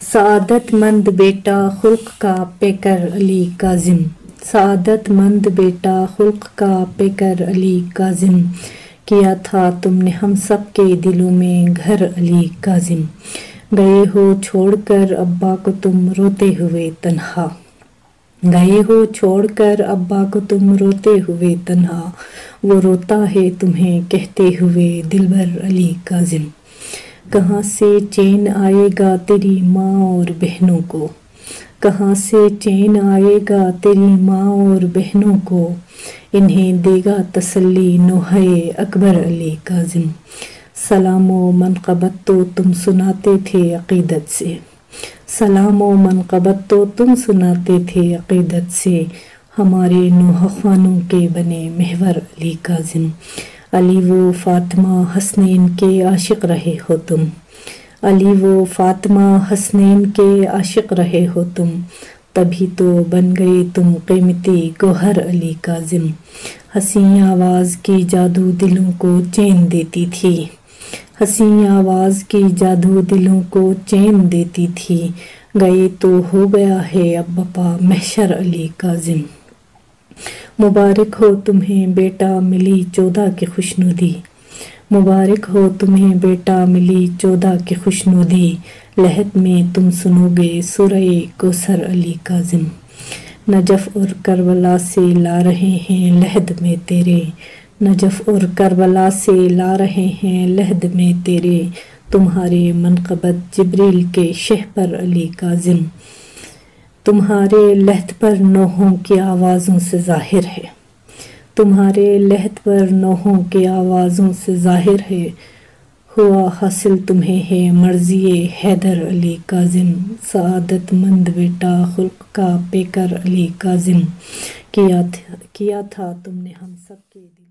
سعادت مند بیٹا خلق کا پیکر علی کاظم، سعادت مند بیٹا خلق کا پیکر علی کاظم، کیا تھا تم نے ہم سب کے دلوں میں گھر علی کاظم، گئے ہو چھوڑ کر ابا کو تم روتے ہوئے تنہا، گئے ہو چھوڑ کر ابا کو تم روتے ہوئے تنہا، وہ روتا ہے تمہیں کہتے ہوئے دلبر علی کاظم، کہاں سے چین آئے گا تیری ماں اور بہنوں کو، کہاں سے چین آئے گا تیری ماں اور بہنوں کو، انہیں دے گا تسلی نوحہ اکبر علی کاظم، سلام و منقبت تو تم سناتے تھے عقیدت سے، سلام و منقبت تو تم سناتے تھے عقیدت سے، ہمارے نوحہ خوانوں کے بنے محور علی کاظم، علی و فاطمہ حسنین کے عاشق رہے ہو تم، علی و فاطمہ حسنین کے عاشق رہے ہو تم، تبھی تو بن گئے تم قیمتی گوہر علی کاظم، حسین آواز کی جادو دلوں کو چین دیتی تھی، حسین آواز کی جادو دلوں کو چین دیتی تھی، گئے تو ہو گیا ہے اب بپا محشر علی کاظم، مبارک ہو تمہیں بیٹا ملی 14 کی خوشنودی، مبارک ہو تمہیں بیٹا ملی 14 کی خوشنودی، لحد میں تم سنو گے سورہ کوثر علی کاظم، نجف اور کربلا سے لا رہے ہیں لحد میں تیرے، نجف اور کربلا سے لا رہے ہیں لحد میں تیرے، تمہارے منقبت جبریل کے شہپر علی کاظم، تمہارے لحد پر نوحوں کی آوازوں سے ظاہر ہے، تمہارے لحد پر نوحوں کی آوازوں سے ظاہر ہے، ہوا حاصل تمہیں ہے مرضی حیدر علی کاظم، سعادت مند بیٹا خلق کا پیکر علی کاظم، کیا تھا تم نے ہم سب کے دل